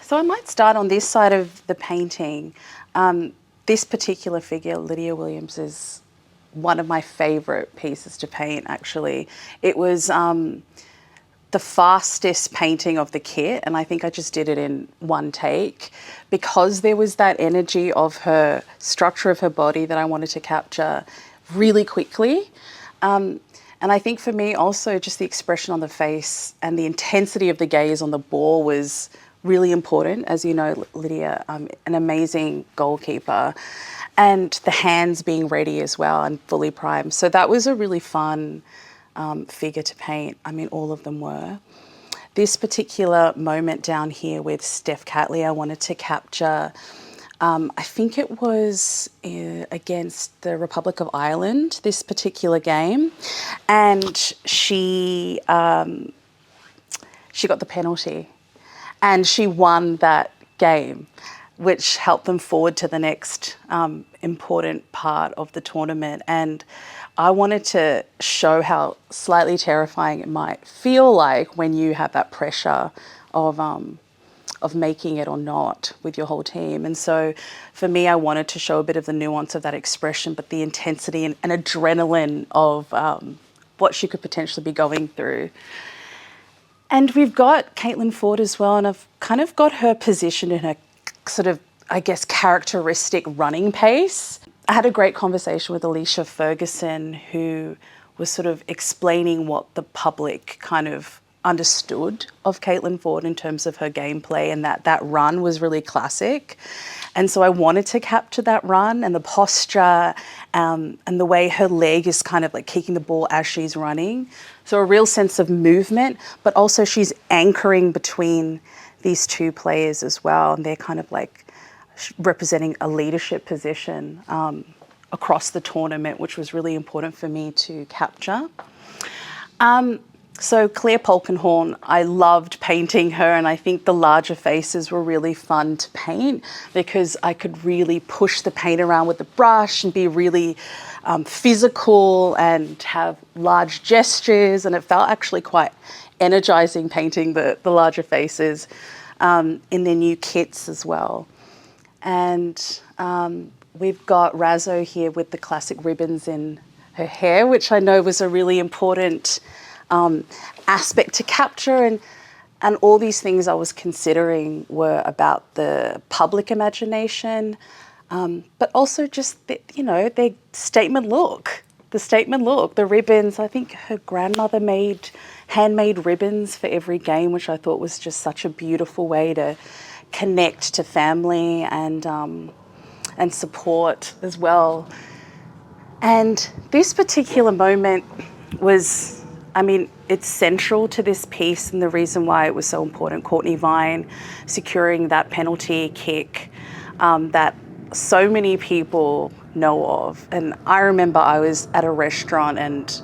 So I might start on this side of the painting. This particular figure, Lydia Williams, is one of my favourite pieces to paint, actually. It was the fastest painting of the kit, and I think I just did it in one take because there was that energy of her structure of her body that I wanted to capture really quickly. And I think for me also just the expression on the face and the intensity of the gaze on the ball was really important. As you know, Lydia, an amazing goalkeeper, and the hands being ready as well and fully primed. So that was a really fun figure to paint. I mean, all of them were. This particular moment down here with Steph Catley, I wanted to capture, I think it was against the Republic of Ireland, this particular game. And she got the penalty and she won that game, which helped them forward to the next important part of the tournament. And I wanted to show how slightly terrifying it might feel like when you have that pressure of making it or not with your whole team. And so for me, I wanted to show a bit of the nuance of that expression, but the intensity and adrenaline of what she could potentially be going through. And we've got Caitlin Ford as well, and I've kind of got her positioned in her sort of, I guess, characteristic running pace. I had a great conversation with Alicia Ferguson, who was sort of explaining what the public kind of understood of Caitlin Ford in terms of her gameplay, and that run was really classic. And so I wanted to capture that run and the posture and the way her leg is kind of like kicking the ball as she's running. So a real sense of movement, but also she's anchoring between these two players as well. And they're kind of like representing a leadership position across the tournament, which was really important for me to capture. So Claire Polkinghorne, I loved painting her, and I think the larger faces were really fun to paint because I could really push the paint around with the brush and be really physical and have large gestures, and it felt actually quite energizing painting the larger faces in their new kits as well. And we've got Razzo here with the classic ribbons in her hair, which I know was a really important aspect to capture, and all these things I was considering were about the public imagination, but also just the, their statement look. The statement look, the ribbons. I think her grandmother made handmade ribbons for every game, which I thought was just such a beautiful way to connect to family and support as well. And this particular moment was, I mean, it's central to this piece and the reason why it was so important. Courtney Vine securing that penalty kick that so many people know of. And I remember I was at a restaurant and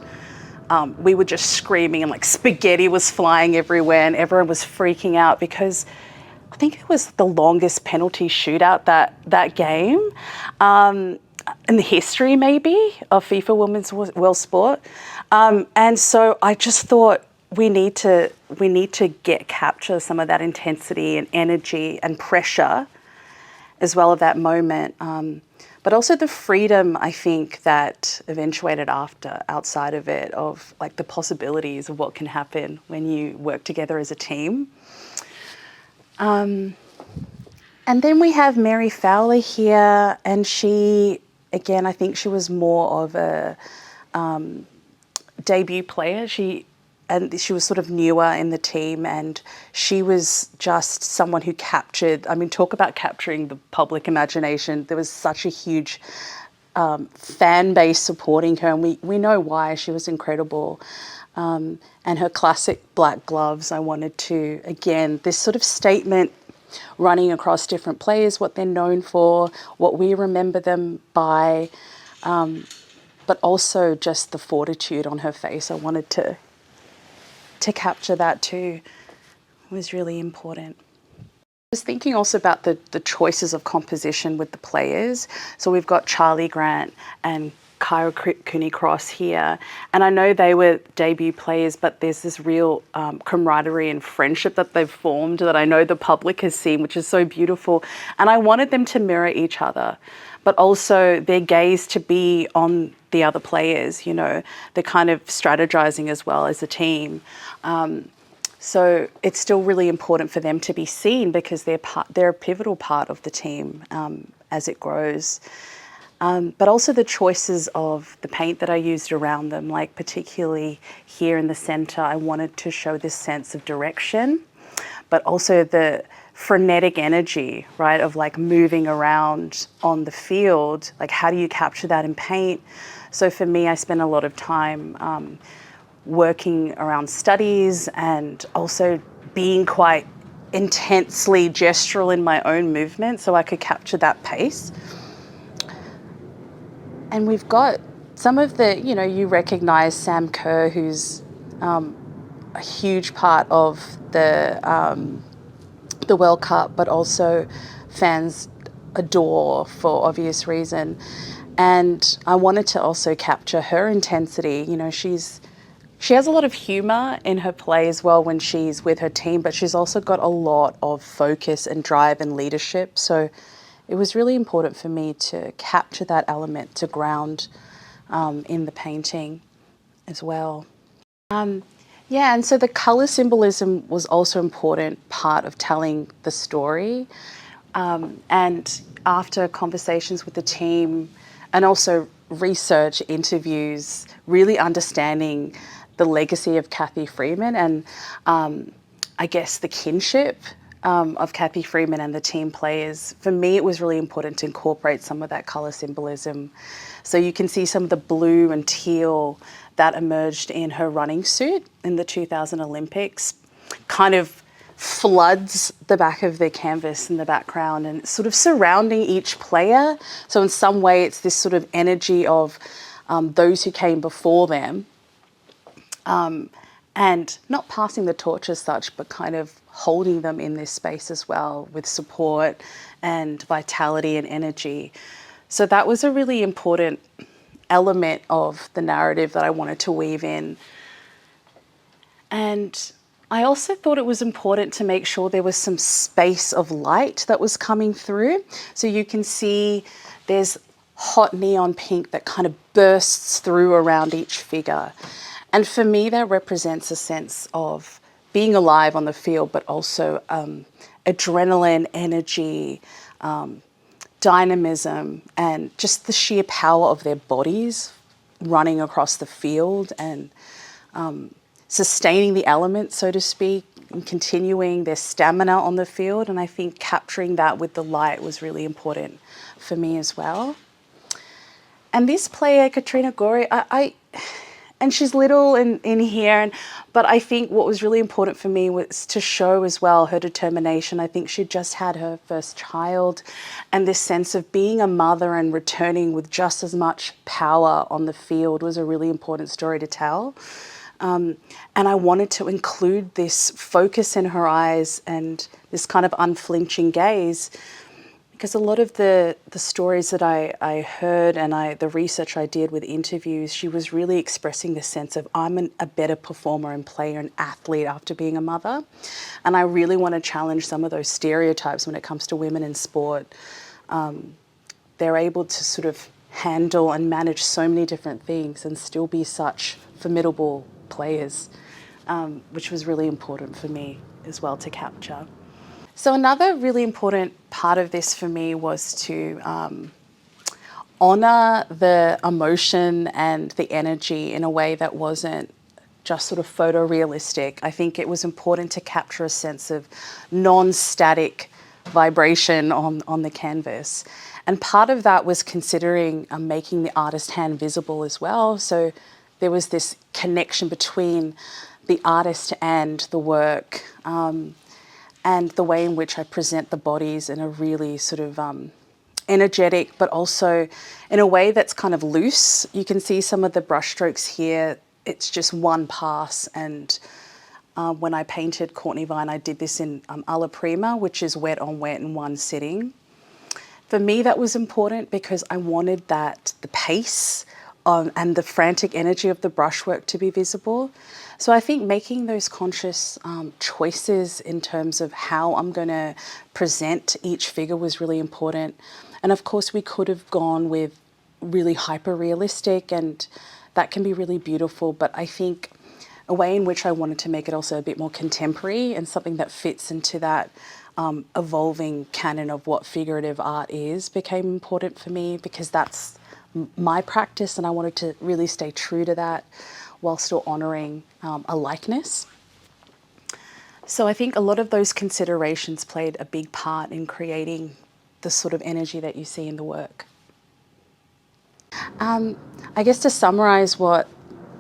we were just screaming and like spaghetti was flying everywhere and everyone was freaking out because I think it was the longest penalty shootout that game in the history maybe of FIFA Women's World Sport. And so I just thought we need to capture some of that intensity and energy and pressure as well of that moment. But also the freedom, I think, that eventuated outside of it, of like the possibilities of what can happen when you work together as a team. And then we have Mary Fowler here, and she, again, I think she was more of a debut player. She was sort of newer in the team, and she was just someone who captured, I mean, talk about capturing the public imagination. There was such a huge fan base supporting her, and we know why. She was incredible. And her classic black gloves, I wanted to, again, this sort of statement running across different players, what they're known for, what we remember them by, but also just the fortitude on her face. I wanted to capture that too. It was really important. I was thinking also about the choices of composition with the players. So we've got Charlie Grant and Kyra Cooney Cross here. And I know they were debut players, but there's this real camaraderie and friendship that they've formed that I know the public has seen, which is so beautiful. And I wanted them to mirror each other, but also their gaze to be on the other players, you know, they're kind of strategizing as well as a team. So it's still really important for them to be seen because they're a pivotal part of the team as it grows. But also the choices of the paint that I used around them, like particularly here in the center, I wanted to show this sense of direction, but also the frenetic energy, right, of like moving around on the field. Like, how do you capture that in paint? So for me, I spent a lot of time working around studies and also being quite intensely gestural in my own movement so I could capture that pace. And we've got some of the, you know, you recognize Sam Kerr, who's a huge part of the World Cup, but also fans adore for obvious reason. And I wanted to also capture her intensity. You know, she has a lot of humour in her play as well when she's with her team, but she's also got a lot of focus and drive and leadership. So it was really important for me to capture that element to ground in the painting as well. Yeah, and so the colour symbolism was also an important part of telling the story. And after conversations with the team and also research, interviews, really understanding the legacy of Cathy Freeman and I guess the kinship of Cathy Freeman and the team players, for me it was really important to incorporate some of that colour symbolism. So you can see some of the blue and teal that emerged in her running suit in the 2000 Olympics, kind of floods the back of the canvas in the background and sort of surrounding each player. So in some way it's this sort of energy of those who came before them, and not passing the torch as such, but kind of holding them in this space as well with support and vitality and energy. So that was a really important element of the narrative that I wanted to weave in. And I also thought it was important to make sure there was some space of light that was coming through. So you can see there's hot neon pink that kind of bursts through around each figure. And for me, that represents a sense of being alive on the field, but also adrenaline, energy, dynamism, and just the sheer power of their bodies running across the field and sustaining the elements, so to speak, and continuing their stamina on the field. And I think capturing that with the light was really important for me as well. And this player, Katrina Gorey, and she's little in here, but I think what was really important for me was to show as well her determination. I think she just had her first child, and this sense of being a mother and returning with just as much power on the field was a really important story to tell. And I wanted to include this focus in her eyes and this kind of unflinching gaze, because a lot of the stories that I heard and the research I did with interviews, she was really expressing the sense of I'm a better performer and player and athlete after being a mother. And I really want to challenge some of those stereotypes when it comes to women in sport. They're able to sort of handle and manage so many different things and still be such formidable players, which was really important for me as well to capture. So another really important part of this for me was to honour the emotion and the energy in a way that wasn't just sort of photorealistic. I think it was important to capture a sense of non-static vibration on the canvas. And part of that was considering making the artist hand visible as well. So there was this connection between the artist and the work, and the way in which I present the bodies in a really sort of energetic, but also in a way that's kind of loose. You can see some of the brushstrokes here. It's just one pass. And when I painted Courtney Vine, I did this in alla prima, which is wet on wet in one sitting. For me, that was important because I wanted the pace and the frantic energy of the brushwork to be visible. So I think making those conscious choices in terms of how I'm going to present each figure was really important. And of course, we could have gone with really hyper realistic, and that can be really beautiful. But I think a way in which I wanted to make it also a bit more contemporary and something that fits into that evolving canon of what figurative art is became important for me, because that's my practice, and I wanted to really stay true to that while still honouring a likeness. So I think a lot of those considerations played a big part in creating the sort of energy that you see in the work. I guess to summarise what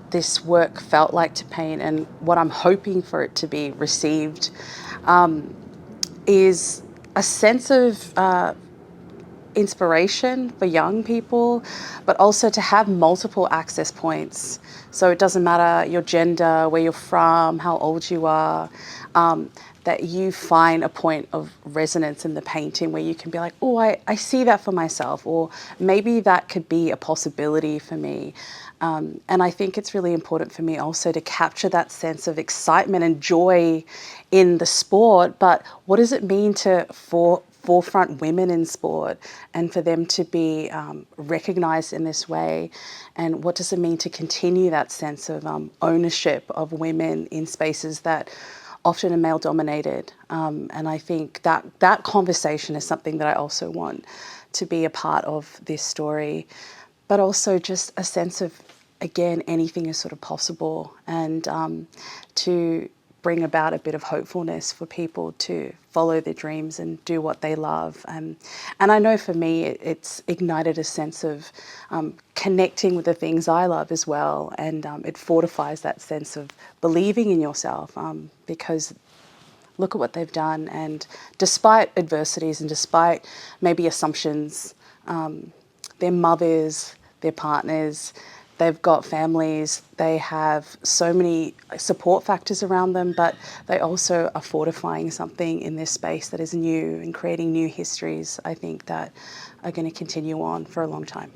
this work felt like to paint and what I'm hoping for it to be received is a sense of inspiration for young people, but also to have multiple access points. So it doesn't matter your gender, where you're from, how old you are, that you find a point of resonance in the painting where you can be like, oh, I see that for myself, or maybe that could be a possibility for me. And I think it's really important for me also to capture that sense of excitement and joy in the sport, but what does it mean to forefront women in sport and for them to be recognised in this way? And what does it mean to continue that sense of ownership of women in spaces that often are male dominated? And I think that conversation is something that I also want to be a part of this story, but also just a sense of, again, anything is sort of possible, and to bring about a bit of hopefulness for people to follow their dreams and do what they love. And I know for me, it's ignited a sense of connecting with the things I love as well. And it fortifies that sense of believing in yourself, because look at what they've done. And despite adversities and despite maybe assumptions, their mothers, their partners, they've got families, they have so many support factors around them, but they also are fortifying something in this space that is new and creating new histories, I think, that are going to continue on for a long time.